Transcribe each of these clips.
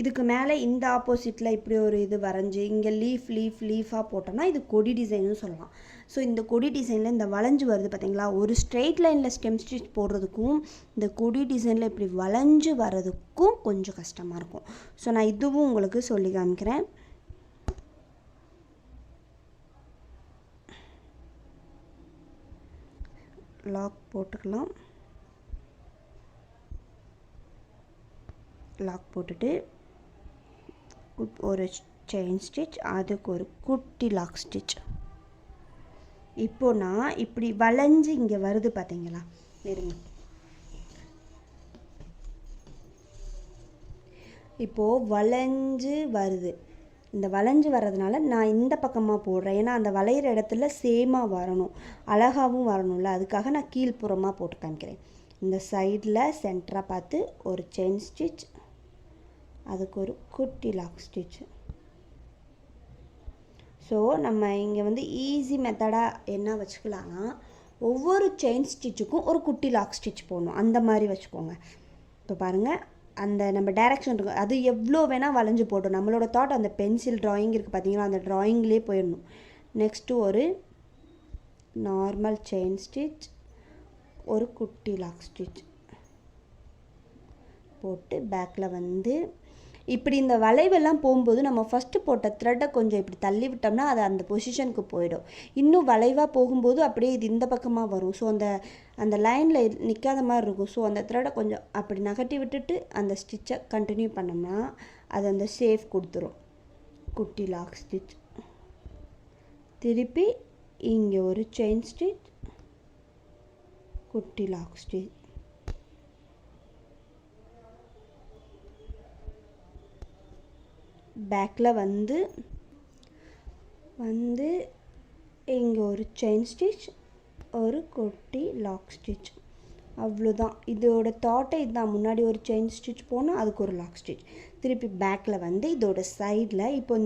இதுக்கு மேலே இந்த ஆப்போசிட்டில் இப்படி ஒரு இது வரைஞ்சி இங்கே லீஃபாக போட்டோம்னா இது கொடி டிசைன்னு சொல்லலாம். ஸோ இந்த கொடி டிசைனில் இந்த வளைஞ்சு வருது பார்த்தீங்களா, ஒரு ஸ்ட்ரெயிட் லைனில் ஸ்டெம் ஸ்டிச் போடுறதுக்கும் இந்த கொடி டிசைனில் இப்படி வளைஞ்சு வர்றதுக்கும் கொஞ்சம் கஷ்டமாக இருக்கும். ஸோ நான் இதுவும் உங்களுக்கு சொல்லி காமிக்கிறேன். லாக் போட்டுக்கலாம். லாக் போட்டுட்டு ஒரு செயின் ஸ்டிச், அதுக்கு ஒரு குட்டி லாக் ஸ்டிச். இப்போ நான் இப்படி வளைஞ்சு இங்கே வருது பார்த்தீங்களா, இருங்க. இப்போது வளைஞ்சு வருது. இந்த வளைஞ்சு வர்றதுனால நான் இந்த பக்கமாக போடுறேன். ஏன்னா அந்த வளையிற இடத்துல சேமாக வரணும், அழகாகவும் வரணும்ல, அதுக்காக நான் கீழ்ப்புறமாக போட்டு காமிக்கிறேன். இந்த சைடில் சென்டராக பார்த்து ஒரு செயின் ஸ்டிச், அதுக்கு ஒரு குட்டி லாக் ஸ்டிச். ஸோ நம்ம இங்கே வந்து ஈஸி மெத்தடாக என்ன வச்சுக்கலாம்னா, ஒவ்வொரு செயின் ஸ்டிச்சுக்கும் ஒரு குட்டி லாக் ஸ்டிச் போடணும், அந்த மாதிரி வச்சுக்கோங்க. இப்போ பாருங்கள், அந்த நம்ம டைரக்ஷன் இருக்கும், அது எவ்வளோ வேணால் வளைஞ்சு போட்டோம். நம்மளோட தாட் அந்த பென்சில் ட்ராயிங் இருக்குது பார்த்தீங்களா, அந்த ட்ராயிங்லேயே போயிடணும். நெக்ஸ்ட்டு ஒரு நார்மல் செயின் ஸ்டிச், ஒரு குட்டி லாக் ஸ்டிச் போட்டு பேக்கில் வந்து இப்படி இந்த வளைவெல்லாம் போகும்போது நம்ம ஃபஸ்ட்டு போட்ட த்ரெட்டை கொஞ்சம் இப்படி தள்ளி விட்டோம்னா அது அந்த பொசிஷனுக்கு போயிடும். இன்னும் வளைவாக போகும்போது அப்படியே இது இந்த பக்கமாக வரும். ஸோ அந்த லைனில் நிற்காத மாதிரி இருக்கும். ஸோ அந்த த்ரெட்டை கொஞ்சம் அப்படி நகட்டி விட்டுட்டு அந்த ஸ்டிச்சை கண்டினியூ பண்ணோம்னா அது அந்த ஷேப் கொடுத்துரும். குட்டி லாக் ஸ்டிச், திருப்பி இங்கே ஒரு செயின் ஸ்டிச், குட்டி லாக் ஸ்டிச், பேக்கில் வந்து இங்கே ஒரு செயின் ஸ்டிச், ஒரு குட்டி லாக் ஸ்டிச். அவ்வளோதான். இதோட தாட்டே இதுதான். முன்னாடி ஒரு செயின் ஸ்டிச் போகணும், அதுக்கு ஒரு லாக் ஸ்டிச், திருப்பி பேக்கில் வந்து இதோட சைடில் இப்போ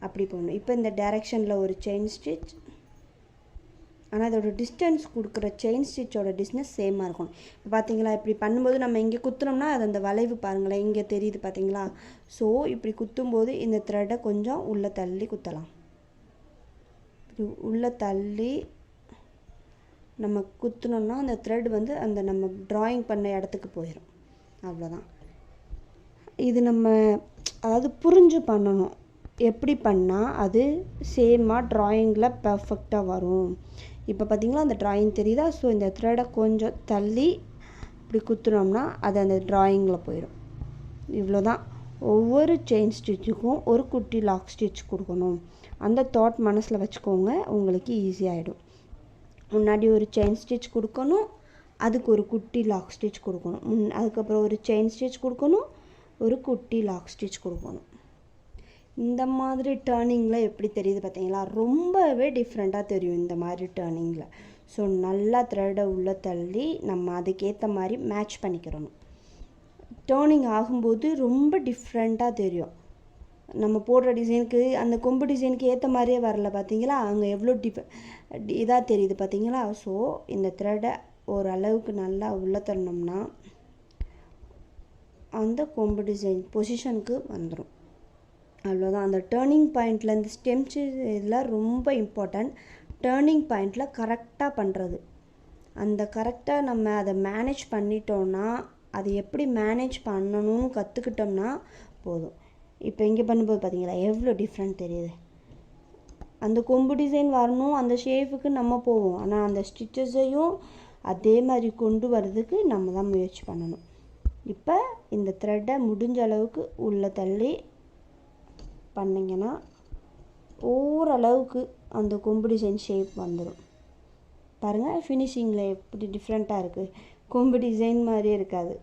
அப்படி போகணும். இப்போ இந்த டைரெக்ஷனில் ஒரு செயின் ஸ்டிச், ஆனால் அதோட டிஸ்டன்ஸ் கொடுக்குற செயின் ஸ்டிச்சோட டிஸ்டன்ஸ் சேமாக இருக்கணும். இப்போ பார்த்தீங்களா, இப்படி பண்ணும்போது நம்ம இங்கே குத்துனோம்னா அது அந்த வளைவு பாருங்களேன் இங்கே தெரியுது பார்த்தீங்களா. ஸோ இப்படி குத்தும்போது இந்த த்ரெட்டை கொஞ்சம் உள்ளே தள்ளி குத்தலாம். இப்படி உள்ளே தள்ளி நம்ம குத்துனோம்னா அந்த த்ரெட் வந்து அந்த நம்ம ட்ராயிங் பண்ண இடத்துக்கு போயிடும். அவ்வளோதான். இது நம்ம அதாவது புரிஞ்சு பண்ணணும். எப்படி பண்ணால் அது சேமாக ட்ராயிங்கில் பர்ஃபெக்டாக வரும். இப்போ பார்த்திங்களா அந்த ட்ராயிங் தெரியுதா. ஸோ இந்த த்ரெடை கொஞ்சம் தள்ளி இப்படி குத்துனோம்னா அது அந்த ட்ராயிங்கில் போயிடும். இவ்வளோதான். ஒவ்வொரு செயின் ஸ்டிச்சுக்கும் ஒரு குட்டி லாக் ஸ்டிச் கொடுக்கணும். அந்த தாட் மனசில் வச்சுக்கோங்க, உங்களுக்கு ஈஸியாகிடும். முன்னாடி ஒரு செயின் ஸ்டிச் கொடுக்கணும், அதுக்கு ஒரு குட்டி லாக் ஸ்டிச் கொடுக்கணும். அதுக்கப்புறம் ஒரு செயின் ஸ்டிச் கொடுக்கணும், ஒரு குட்டி லாக் ஸ்டிச் கொடுக்கணும். இந்த மாதிரி டேர்னிங்கில் எப்படி தெரியுது பார்த்தீங்களா, ரொம்பவே டிஃப்ரெண்ட்டாக தெரியும் இந்த மாதிரி டேர்னிங்கில். ஸோ நல்லா த்ரெட்டை உள்ளே தள்ளி நம்ம அதுக்கேற்ற மாதிரி மேட்ச் பண்ணிக்கிறணும். டேர்னிங் ஆகும்போது ரொம்ப டிஃப்ரெண்ட்டாக தெரியும். நம்ம போடுற டிசைனுக்கு அந்த கொம்பு டிசைனுக்கு ஏற்ற மாதிரியே வரல பார்த்தீங்களா, அங்கே எவ்வளோ இதாக தெரியுது பார்த்தீங்களா. ஸோ இந்த த்ரெட்டை ஓரளவுக்கு நல்லா உள்ளே தள்ளணும்னா அந்த கொம்பு டிசைன் பொசிஷனுக்கு வந்துடும். அவ்வளோதான். அந்த டேர்னிங் பாயிண்டில் இந்த ஸ்டெம்ஸ் இதெல்லாம் ரொம்ப இம்பார்ட்டன்ட். டேர்னிங் பாயிண்டில் கரெக்டாக பண்ணுறது, அந்த கரெக்டாக நம்ம அதை மேனேஜ் பண்ணிட்டோன்னா, அது எப்படி மேனேஜ் பண்ணணும்னு கற்றுக்கிட்டோம்னா போதும். இப்போ இங்கே பண்ணும்போது பார்த்தீங்களா எவ்வளோ டிஃப்ரெண்ட் தெரியுது. அந்த கொம்பு டிசைன் வரணும், அந்த ஷேப்புக்கு நம்ம போவோம். ஆனால் அந்த ஸ்டிச்சஸையும் அதே மாதிரி கொண்டு வர்றதுக்கு நம்ம தான் முயற்சி பண்ணணும். இப்போ இந்த த்ரெட்டை முடிஞ்ச அளவுக்கு உள்ளே தள்ளி பண்ணிங்கன்னா ஓரளவுக்கு அந்த கொம்பு டிசைன் ஷேப் வந்துடும். பாருங்கள் ஃபினிஷிங்கில் எப்படி டிஃப்ரெண்ட்டாக இருக்குது, கொம்பு டிசைன் மாதிரியே இருக்காது.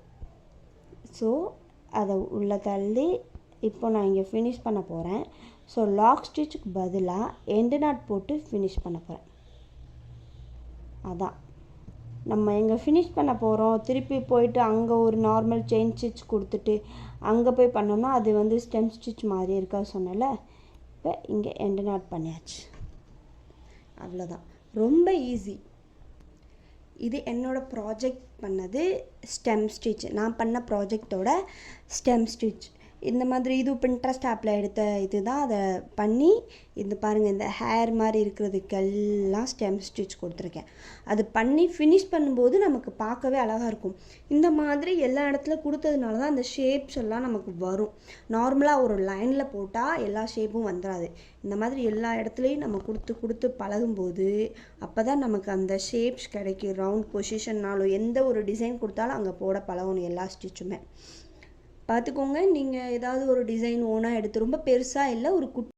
ஸோ அதை உள்ளே தள்ளி இப்போ நான் இங்கே ஃபினிஷ் பண்ண போகிறேன். ஸோ லாக் ஸ்டிச்சுக்கு பதிலாக எண்டு நாட் போட்டு ஃபினிஷ் பண்ண போகிறேன். அதான் நம்ம எங்கே ஃபினிஷ் பண்ண போகிறோம். திருப்பி போயிட்டு அங்கே ஒரு நார்மல் செயின் ஸ்டிச் கொடுத்துட்டு அங்கே போய் பண்ணோம்னா அது வந்து ஸ்டெம் ஸ்டிச் மாதிரி இருக்கா சொன்னல. இப்போ இங்கே எண்டு நாட் பண்ணியாச்சு. அவ்வளோதான். ரொம்ப ஈஸி. இது என்னோடய ப்ராஜெக்ட் பண்ணது ஸ்டெம் ஸ்டிச். நான் பண்ண ப்ராஜெக்டோட ஸ்டெம் ஸ்டிச். இந்த மாதிரி இது பின்ட்ரெஸ்ட் ஆப்பில் எடுத்த இது தான். அதை பண்ணி இது பாருங்கள், இந்த ஹேர் மாதிரி இருக்கிறதுக்கெல்லாம் ஸ்டெம் ஸ்டிச் கொடுத்துருக்கேன். அது பண்ணி ஃபினிஷ் பண்ணும்போது நமக்கு பார்க்கவே அழகாக இருக்கும். இந்த மாதிரி எல்லா இடத்துல கொடுத்ததுனால தான் அந்த ஷேப்ஸ் எல்லாம் நமக்கு வரும். நார்மலாக ஒரு லைனில் போட்டால் எல்லா ஷேப்பும் வந்துடாது. இந்த மாதிரி எல்லா இடத்துலையும் நம்ம கொடுத்து கொடுத்து பழகும்போது அப்போ தான் நமக்கு அந்த ஷேப்ஸ் கிடைக்கும். ரவுண்ட் பொசிஷன்னாலும் எந்த ஒரு டிசைன் கொடுத்தாலும் அங்கே போட பழகணும் எல்லா ஸ்டிச்சுமே. பார்த்துக்கோங்க, நீங்கள் ஏதாவது ஒரு டிசைன் ஓனாக எடுத்து ரொம்ப பெருசாக இல்லை, ஒரு